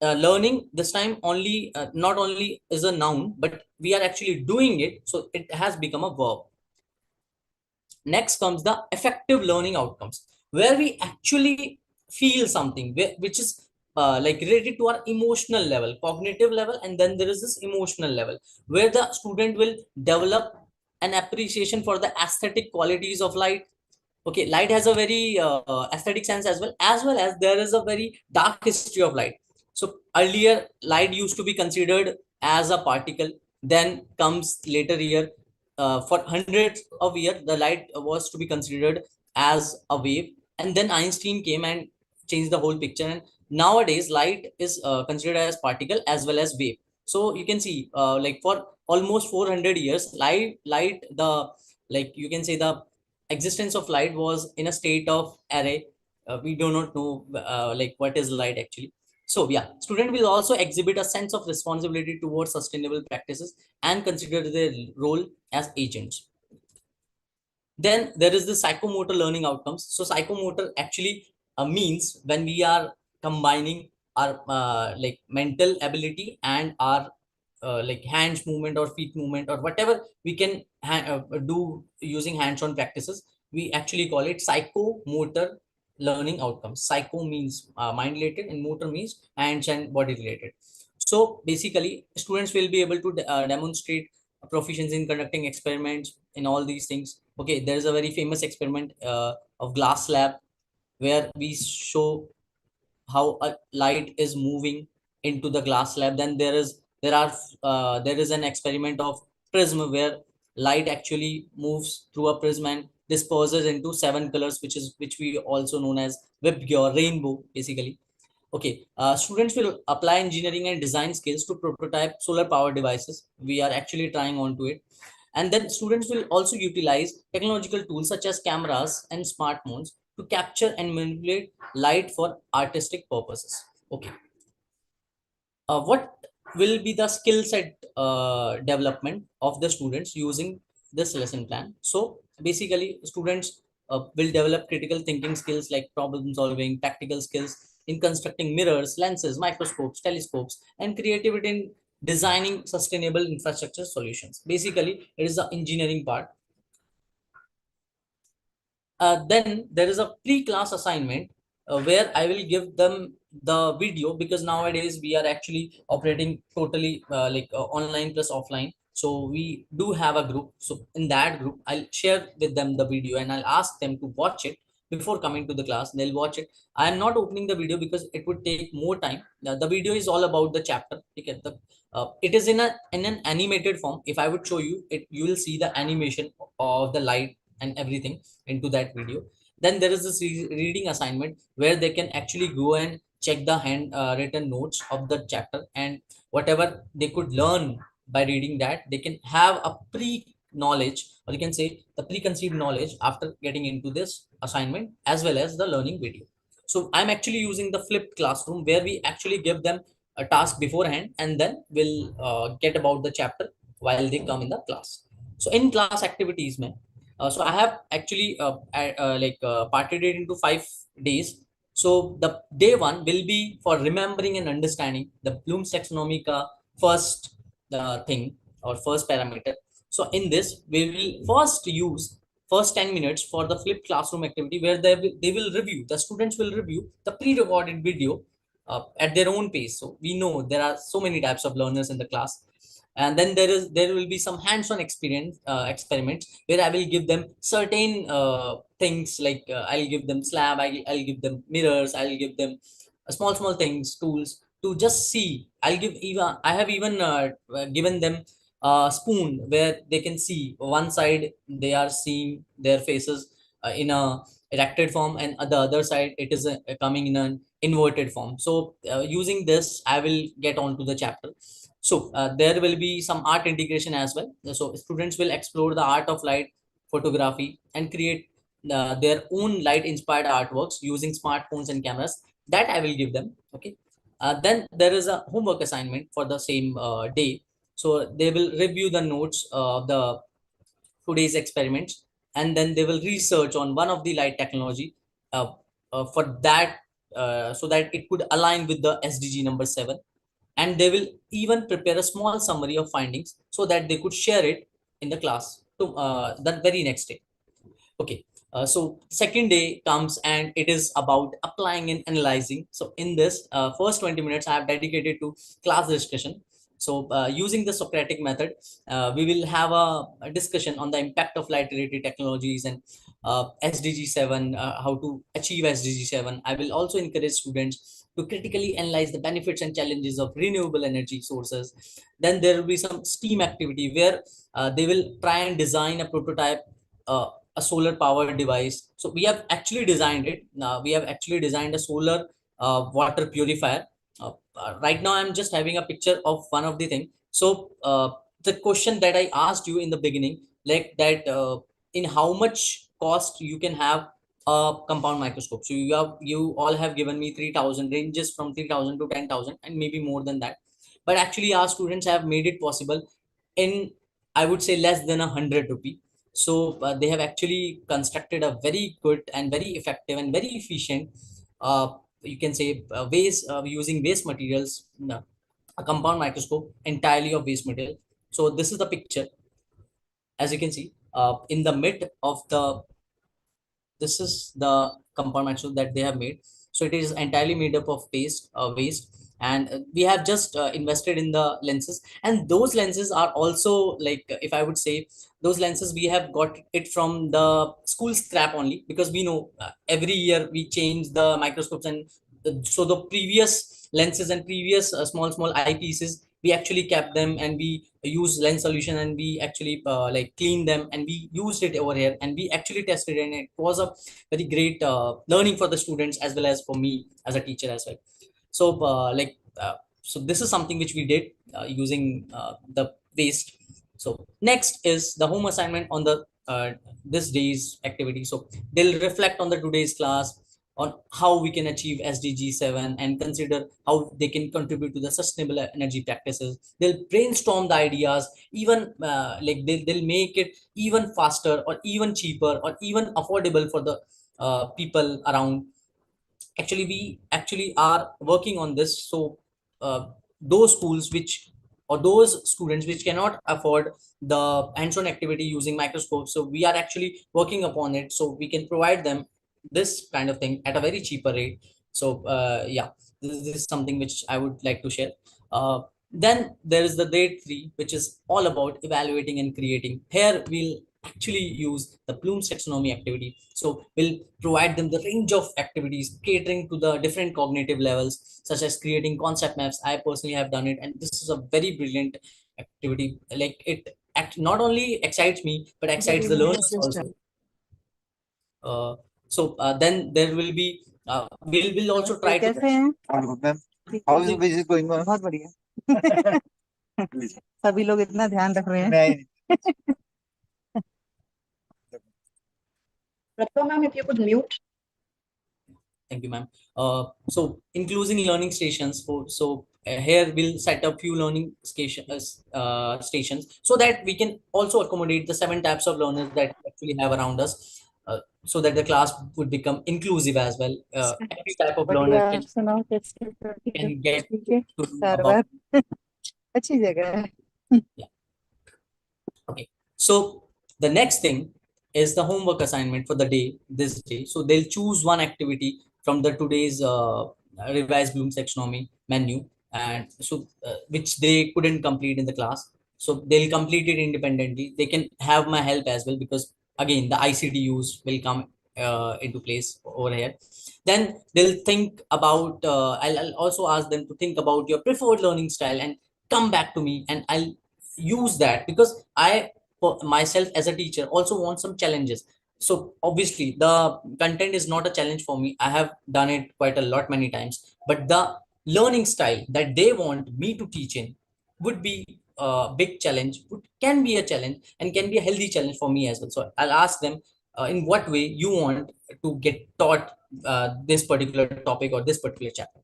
learning this time only not only is a noun, but we are actually doing it, so it has become a verb. Next comes the effective learning outcomes, where we actually feel something which is like related to our emotional level, cognitive level, and then there is this emotional level, where the student will develop an appreciation for the aesthetic qualities of light. Okay, light has a very aesthetic sense, as there is a very dark history of light. So earlier light used to be considered as a particle, then comes later here, for hundreds of years the light was to be considered as a wave, and then Einstein came and changed the whole picture, and nowadays light is considered as particle as well as wave. So you can see like for almost 400 years light the, like you can say, the existence of light was in a state of array. We do not know like what is light actually. So yeah, student will also exhibit a sense of responsibility towards sustainable practices and consider their role as agents. Then there is the psychomotor learning outcomes. So psychomotor actually means when we are combining our like mental ability and our like hands movement or feet movement or whatever we can do using hands-on practices, we actually call it psychomotor learning outcomes. Psycho means mind related, and motor means hands and body related. So basically students will be able to demonstrate proficiency in conducting experiments in all these things. Okay, there is a very famous experiment of glass slab, where we show how a light is moving into the glass slab. Then there is an experiment of prism, where light actually moves through a prism and disperses into 7 colors, which we also known as Vibgyor, rainbow basically. Okay, students will apply engineering and design skills to prototype solar power devices. We are actually trying onto it. And then students will also utilize technological tools such as cameras and smartphones to capture and manipulate light for artistic purposes. Okay. What will be the skill set development of the students using this lesson plan? So basically students will develop critical thinking skills like problem solving, practical skills in constructing mirrors, lenses, microscopes, telescopes, and creativity in designing sustainable infrastructure solutions. Basically, it is the engineering part. Then there is a pre-class assignment where I will give them the video, because nowadays we are actually operating totally online plus offline. So we do have a group. So in that group, I'll share with them the video and I'll ask them to watch it before coming to the class. They'll watch it. I am not opening the video because it would take more time. The video is all about the chapter. Okay, it is in an animated form. If I would show you it, you will see the animation of the light and everything into that video. Then there is this reading assignment where they can actually go and check the hand written notes of the chapter, and whatever they could learn by reading that, they can have a pre knowledge, or you can say the preconceived knowledge after getting into this assignment, as well as the learning video. So I'm actually using the flipped classroom where we actually give them a task beforehand, and then we'll get about the chapter while they come in the class. So in class activities, man, so I have actually parted it into 5 days. So the day one will be for remembering and understanding the Bloom's taxonomy first thing, or first parameter. So in this, we will first use first 10 minutes for the flipped classroom activity, where they will review, the students will review the pre-recorded video at their own pace. So we know there are so many types of learners in the class. And then there will be some hands-on experience experiments where I will give them certain things, like I'll give them slab, I'll give them mirrors, I'll give them small things, tools to just see. I have even given them a spoon where they can see one side they are seeing their faces in a erected form, and the other side it is coming in an inverted form. So using this, I will get on to the chapter. So there will be some art integration as well. So students will explore the art of light photography and create their own light inspired artworks using smartphones and cameras. That I will give them. Okay. Then there is a homework assignment for the same day. So they will review the notes of the today's experiments, and then they will research on one of the light technology for that, so that it could align with the SDG number 7. And they will even prepare a small summary of findings so that they could share it in the class to the very next day. Okay. So second day comes and it is about applying and analyzing. So in this first 20 minutes, I have dedicated to class discussion. So using the Socratic method, we will have a discussion on the impact of light related technologies and SDG 7, how to achieve SDG 7. I will also encourage students to critically analyze the benefits and challenges of renewable energy sources. Then there will be some STEAM activity where they will try and design a prototype, a solar powered device. So we have actually designed it. We have actually designed a solar water purifier. Right now, I'm just having a picture of one of the thing. So the question that I asked you in the beginning, like that, in how much cost you can have a compound microscope. So you all have given me 3,000, ranges from 3,000 to 10,000 and maybe more than that. But actually, our students have made it possible in, I would say, less than 100 rupee. So they have actually constructed a very good and very effective and very efficient, you can say, using waste materials, a compound microscope entirely of waste material. So this is the picture. As you can see, in the mid of this is the compound microscope that they have made. So it is entirely made up of waste, and we have just invested in the lenses, and those lenses are also, like, if I would say, those lenses we have got it from the school scrap only, because we know every year we change the microscopes, and so the previous lenses and previous small eyepieces, we actually kept them and we use lens solution, and we actually like clean them, and we used it over here, and we actually tested it, and it was a very great learning for the students as well as for me as a teacher as well. So so this is something which we did using the waste. So next is the home assignment on the this day's activity. So they'll reflect on the today's class, on how we can achieve SDG 7 and consider how they can contribute to the sustainable energy practices. They'll brainstorm the ideas, even like they'll make it even faster or even cheaper or even affordable for the people around. actually we actually are working on this. So those schools which or those students which cannot afford the hands-on activity using microscopes, so we are actually working upon it so we can provide them this kind of thing at a very cheaper rate. So yeah, this is something which I would like to share. Then there is the grade 3, which is all about evaluating and creating. Here we'll actually use the Bloom's taxonomy activity. So we'll provide them the range of activities catering to the different cognitive levels, such as creating concept maps. I personally have done it, and this is a very brilliant activity. Like not only excites me, but excites the learners also. Then there will be we'll also try to how is business going on? बहुत बढ़िया। सभी लोग इतना ध्यान रख रहे हैं। Pratibha ma'am, if you could mute. Thank you, ma'am. So including learning stations here we'll set up few learning stations so that we can also accommodate the 7 types of learners that we actually have around us, so that the class would become inclusive as well. Every type of learner can get to know about. अच्छी जगह है। Yeah. Okay. So the next thing is the homework assignment for the day, this day. So they'll choose one activity from the today's revised Bloom's taxonomy menu, and so which they couldn't complete in the class. So they'll complete it independently. They can have my help as well, because again the ICT use will come into place over here. Then they'll think about. I'll also ask them to think about your preferred learning style and come back to me, and I'll use that, because I myself as a teacher also want some challenges. So obviously the content is not a challenge for me. I have done it quite a lot many times, but the learning style that they want me to teach in would be a big challenge, can be a challenge, and can be a healthy challenge for me as well. So I'll ask them, in what way you want to get taught this particular topic or this particular chapter.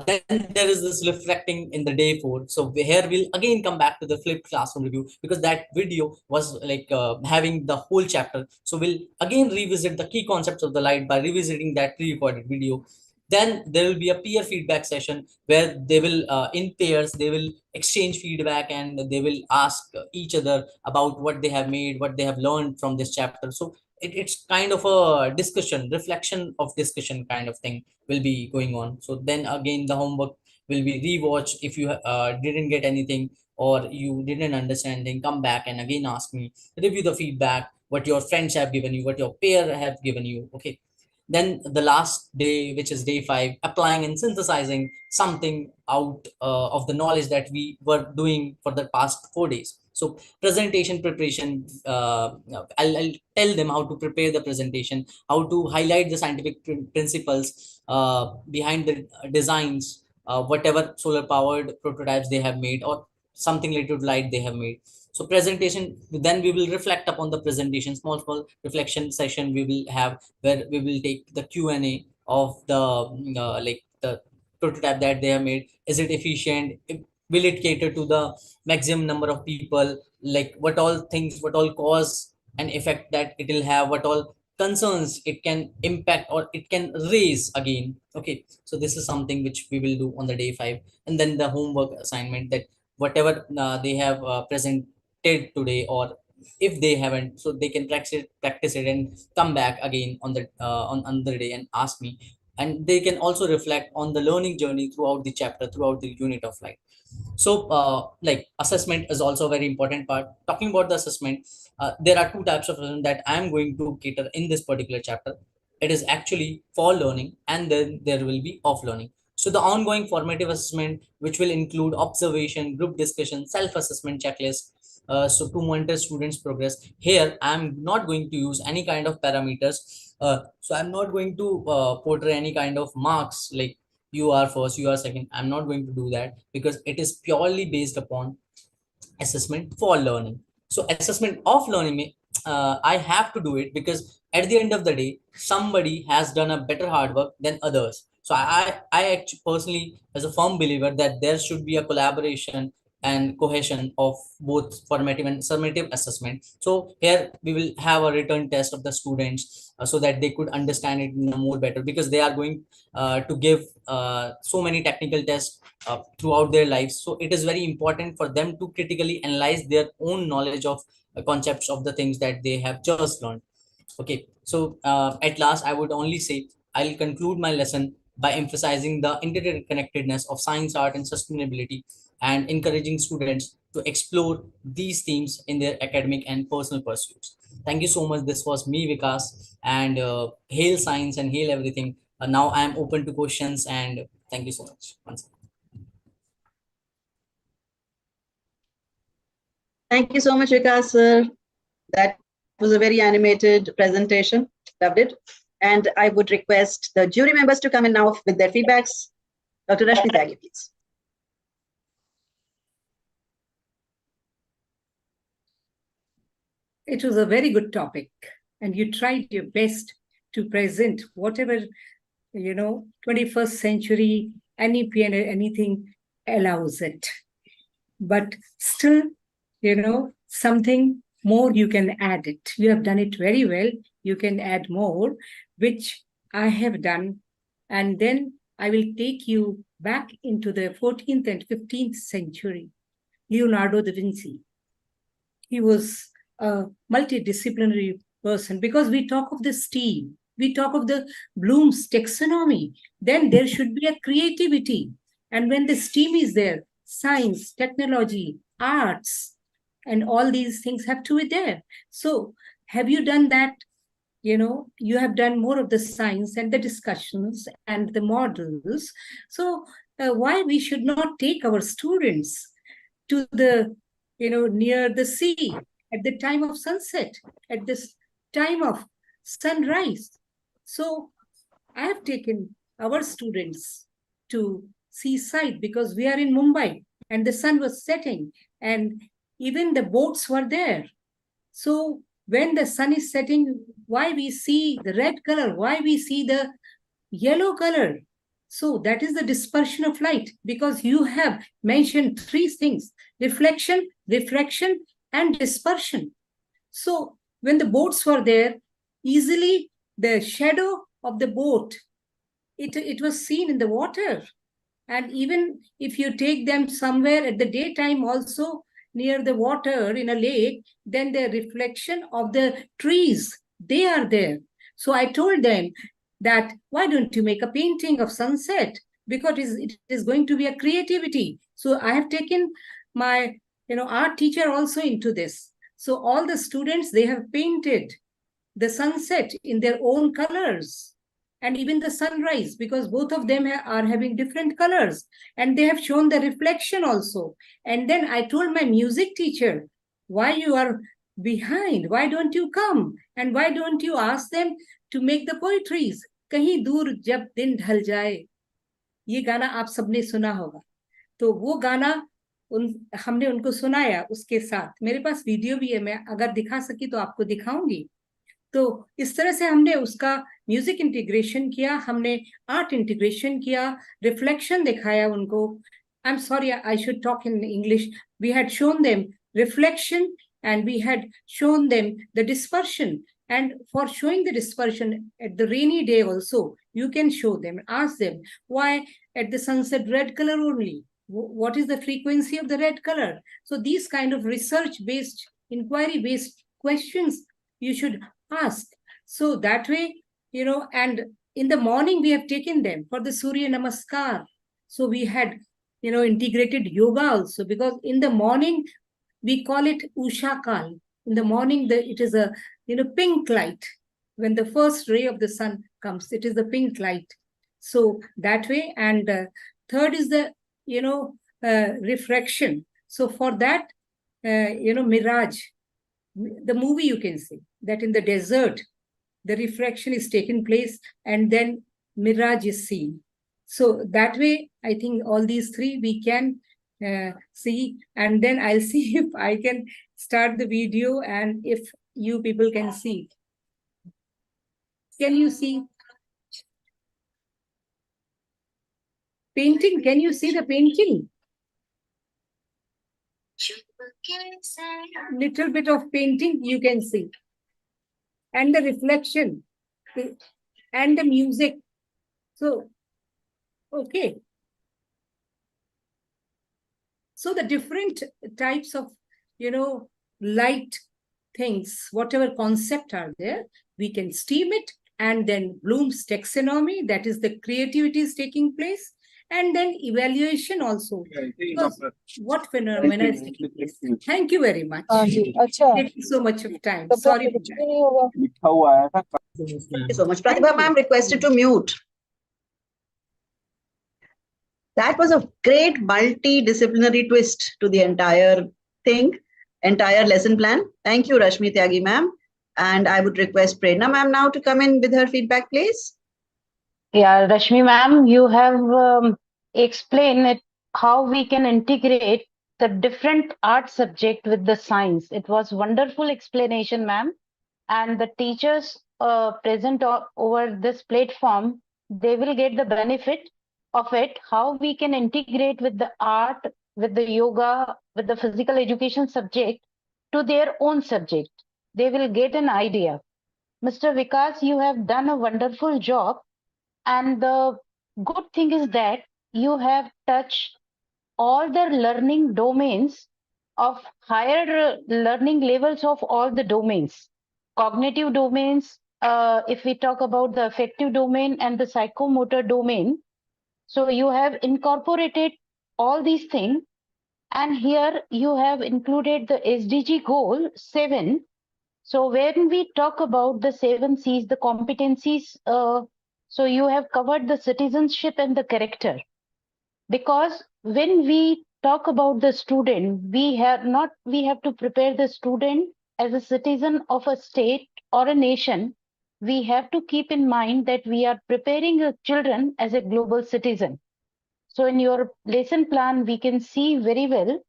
Then there is this reflecting in the day 4. So here we'll again come back to the flipped classroom review, because that video was like having the whole chapter. So we'll again revisit the key concepts of the light by revisiting that pre-recorded video. Then there will be a peer feedback session where they will, in pairs, they will exchange feedback, and they will ask each other about what they have made, what they have learned from this chapter. So it's kind of a discussion, reflection of discussion kind of thing will be going on. So then again the homework will be rewatched. If you didn't get anything or you didn't understand, then come back and again ask me, review the feedback, what your friends have given you, what your peer have given you. Okay. Then the last day, which is day 5, applying and synthesizing something out of the knowledge that we were doing for the past 4 days. So presentation preparation, I'll tell them how to prepare the presentation, how to highlight the scientific principles behind the designs, whatever solar powered prototypes they have made, or something related to light they have made. So presentation, then we will reflect upon the presentation, small reflection session we will have, where we will take the Q&A of the like the prototype that they have made. Is it efficient? Will it cater to the maximum number of people? Like what all things, what all cause and effect that it will have, what all concerns it can impact or it can raise again. Okay, so this is something which we will do on the day 5. And then the homework assignment, that whatever they have presented today, or if they haven't, so they can practice it and come back again on the on another day and ask me. And they can also reflect on the learning journey throughout the chapter, throughout the unit of light. So like assessment is also a very important part. Talking about the assessment, there are 2 types of assessment that I am going to cater in this particular chapter. It is actually for learning, and then there will be off learning. So the ongoing formative assessment, which will include observation, group discussion, self-assessment checklist, so to monitor students' progress. Here, I'm not going to use any kind of parameters. So I'm not going to portray any kind of marks like you are first, you are second. I'm not going to do that, because it is purely based upon assessment for learning. So assessment of learning, I have to do it because at the end of the day, somebody has done a better hard work than others. So I actually personally, as a firm believer, that there should be a collaboration and cohesion of both formative and summative assessment. So here we will have a return test of the students so that they could understand it more better, because they are going to give so many technical tests throughout their lives. So it is very important for them to critically analyze their own knowledge of concepts of the things that they have just learned. Okay, so at last, I would only say I'll conclude my lesson by emphasizing the interconnectedness of science, art, and sustainability, and encouraging students to explore these themes in their academic and personal pursuits. Thank you so much. This was me, Vikas, and hail science and hail everything. Now I am open to questions, and thank you so much. Once again. Thank you so much, Vikas, sir. That was a very animated presentation. Loved it. And I would request the jury members to come in now with their feedbacks. Dr. Rashmi Tyagi, please. It was a very good topic, and you tried your best to present whatever, 21st century, NEP and anything allows it. But still, something more you can add it. You have done it very well. You can add more, which I have done. And then I will take you back into the 14th and 15th century. Leonardo da Vinci. He was a multidisciplinary person, because we talk of the steam, we talk of the Bloom's taxonomy, then there should be a creativity. And when the steam is there, science, technology, arts, and all these things have to be there. So have you done that? You have done more of the science and the discussions and the models. So why we should not take our students to the, near the sea at the time of sunset, at this time of sunrise? So I have taken our students to seaside, because we are in Mumbai and the sun was setting and even the boats were there. So when the sun is setting, why we see the red color, why we see the yellow color? So that is the dispersion of light, because you have mentioned three things: reflection, refraction, and dispersion. So when the boats were there, easily the shadow of the boat, it was seen in the water. And even if you take them somewhere at the daytime also, near the water in a lake, then the reflection of the trees, they are there. So I told them that, why don't you make a painting of sunset? Because it is going to be a creativity. So I have taken my art teacher also into this. So all the students, they have painted the sunset in their own colors, and even the sunrise, because both of them are having different colors, and they have shown the reflection also. And then I told my music teacher, why you are behind? Why don't you come? And why don't you ask them to make the poetries? Kahin dur jab din dhal jaye. ये गाना आप सबने सुना होगा. तो वो गाना हमने उनको सुनाया उसके साथ. मेरे पास वीडियो भी है, मैं अगर दिखा सकी तो आपको दिखाऊंगी. तो इस तरह से हमने उसका म्यूजिक इंटीग्रेशन किया, हमने आर्ट इंटीग्रेशन किया, रिफ्लेक्शन दिखाया उनको. I am sorry, I should talk in English. We had shown them reflection and we had shown them the dispersion. And for showing the dispersion at the rainy day also, you can show them, ask them, why at the sunset red color only? What is the frequency of the red color? So these kind of research-based, inquiry-based questions you should ask. So that way, and in the morning we have taken them for the Surya Namaskar. So we had, integrated yoga also, because in the morning, we call it Usha Kal. In the morning, it is a pink light. When the first ray of the sun comes, it is the pink light. So that way, and third is the refraction. So for that, Mirage, the movie, you can see that in the desert, the refraction is taken place, and then mirage is seen. So that way, I think all these three we can see, and then I'll see if I can start the video and if you people can see. Can you see? Painting, can you see the painting? little bit of painting you can see. And the reflection and the music. So, okay. So the different types of, light things, whatever concept are there, we can steam it, and then Bloom's taxonomy, that is the creativity is taking place, and then evaluation also. Because what phenomena is taking place. Thank you very much. Taking so much of time. Sorry for that. Thank you so much. Pratibha ma'am requested to mute. That was a great multidisciplinary twist to the entire thing, entire lesson plan. Thank you, Rashmi Tyagi ma'am. And I would request Prerna ma'am now to come in with her feedback, please. Yeah, Rashmi ma'am, you have explained it, how we can integrate the different art subject with the science. It was wonderful explanation, ma'am. And the teachers present over this platform, they will get the benefit of it, how we can integrate with the art, with the yoga, with the physical education subject to their own subject. They will get an idea. Mr. Vikas, you have done a wonderful job. And the good thing is that you have touched all the learning domains of higher learning levels of all the domains. Cognitive domains, if we talk about the affective domain and the psychomotor domain. So you have incorporated all these things. And here you have included the SDG goal 7. So when we talk about the 7 C's, the competencies, so you have covered the citizenship and the character. Because when we talk about the student, we have to prepare the student as a citizen of a state or a nation. We have to keep in mind that we are preparing the children as a global citizen. So in your lesson plan, we can see very well.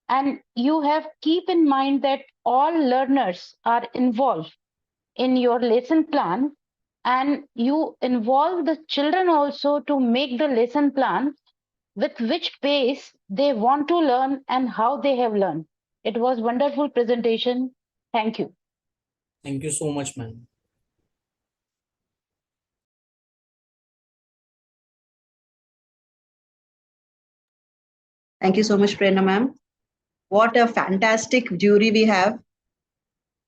And you have keep in mind that all learners are involved in your lesson plan, and you involve the children also to make the lesson plan with which pace they want to learn and how they have learned. It was wonderful presentation. Thank you. Thank you so much, ma'am. Thank you so much, Prerna ma'am. What a fantastic jury we have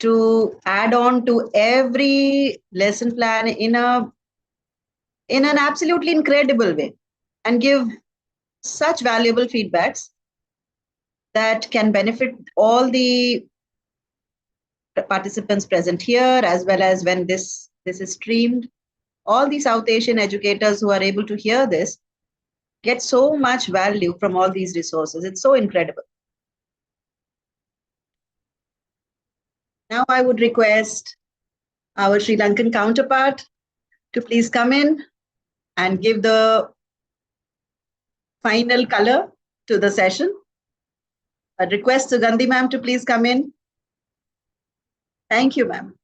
to add on to every lesson plan in an absolutely incredible way and give such valuable feedbacks that can benefit all the participants present here, as well as when this is streamed. All the South Asian educators who are able to hear this get so much value from all these resources. It's so incredible. Now I would request our Sri Lankan counterpart to please come in and give the final color to the session. I request Sugandhi ma'am to please come in. Thank you, ma'am.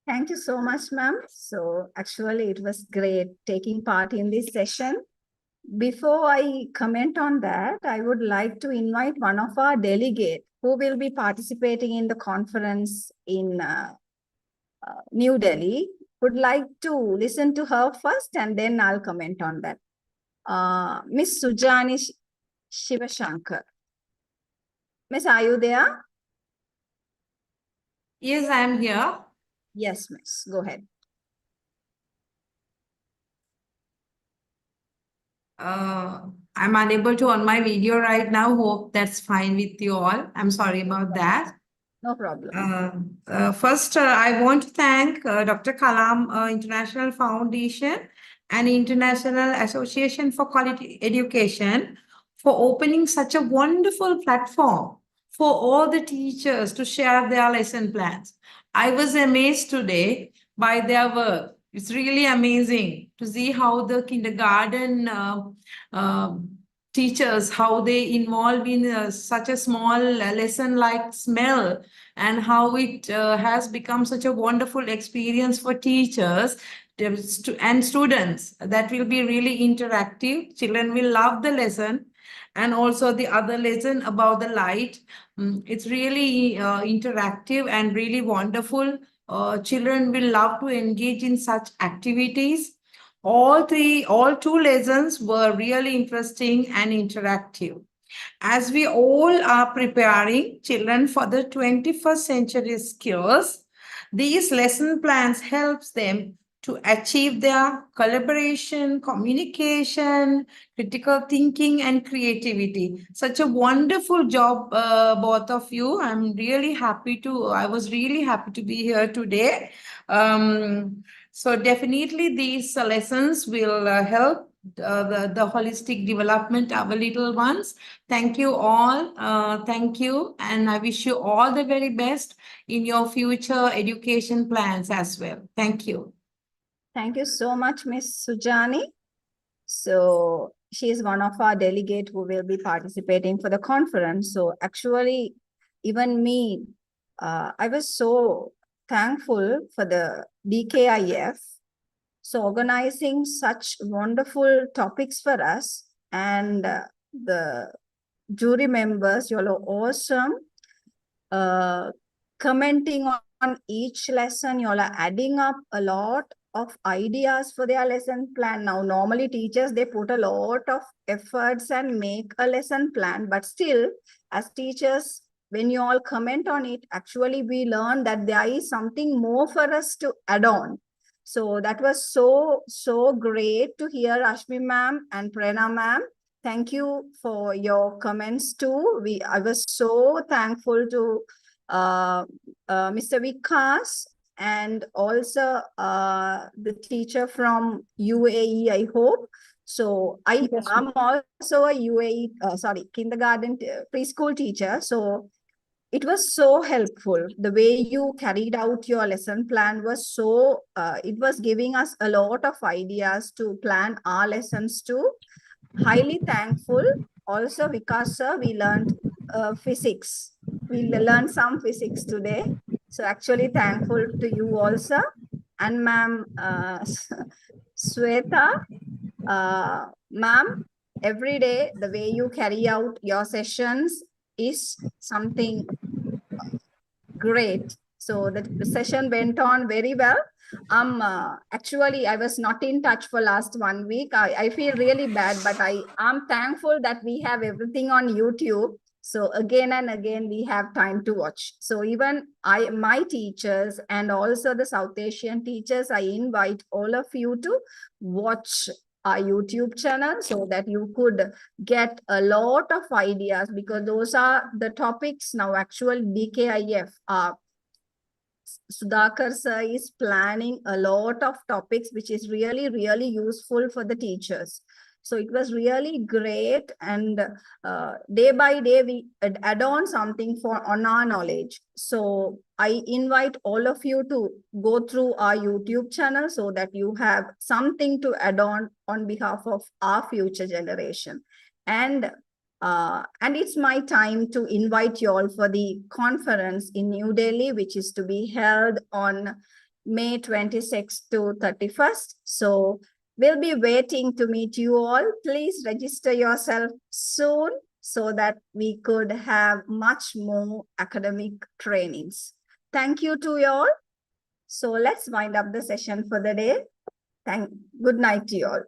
Thank you so much, ma'am. So actually it was great taking part in this session. Before I comment on that, I would like to invite one of our delegates who will be participating in the conference in New Delhi. Would like to listen to her first and then I'll comment on that. Miss Sujani Shivashankar. Miss, are you there? Yes, I am here. Yes, miss. Go ahead. I'm unable to on my video right now. Hope that's fine with you all. I'm sorry about that. No problem. First, I want to thank Dr. Kalam International Foundation and International Association for Quality Education for opening such a wonderful platform for all the teachers to share their lesson plans. I was amazed today by their work. It's really amazing to see how the kindergarten teachers, how they involve in such a small lesson like smell, and how it has become such a wonderful experience for teachers and students. That will be really interactive. Children will love the lesson And also the other lesson about the light. It's really interactive and really wonderful. Children will love to engage in such activities. All two lessons were really interesting and interactive. As we all are preparing children for the 21st century skills, these lesson plans helps them to achieve their collaboration, communication, critical thinking, and creativity. Such a wonderful job, both of you. I was really happy to be here today. So definitely these lessons will help the holistic development of our little ones. Thank you all. Thank you. And I wish you all the very best in your future education plans as well. Thank you. Thank you so much, Miss Sujani. So she is one of our delegates who will be participating for the conference. So actually, even me, I was so thankful for the DKIF. So organizing such wonderful topics for us, and the jury members, you all are awesome. Commenting on each lesson, you all are adding up a lot of ideas for their lesson plan. Now, normally teachers, they put a lot of efforts and make a lesson plan, but still, as teachers, when you all comment on it, actually we learn that there is something more for us to add on. So that was so great to hear, Ashmi ma'am and Prerna ma'am. Thank you for your comments too. I was so thankful to Mr. Vikas, and also the teacher from UAE, I hope. So I am also a UAE, kindergarten preschool teacher. So it was so helpful. The way you carried out your lesson plan was so, it was giving us a lot of ideas to plan our lessons too. Highly thankful. Also, Vikas sir, we learned physics. We learned some physics today. So actually thankful to you also. And ma'am Sweta, ma'am, every day the way you carry out your sessions is something great. So the session went on very well. Actually, I was not in touch for last 1 week. I feel really bad, but I'm thankful that we have everything on YouTube. So again and again, we have time to watch. So even my teachers and also the South Asian teachers, I invite all of you to watch our YouTube channel so that you could get a lot of ideas, because those are the topics now. Actual DKIF, Sudhakar sir is planning a lot of topics which is really, really useful for the teachers. So it was really great, and day by day we add on something on our knowledge. So I invite all of you to go through our YouTube channel so that you have something to add on behalf of our future generation. And it's my time to invite you all for the conference in New Delhi, which is to be held on May 26th to 31st. So we'll be waiting to meet you all. Please register yourself soon so that we could have much more academic trainings. Thank you to you all. So let's wind up the session for the day. Good night to you all.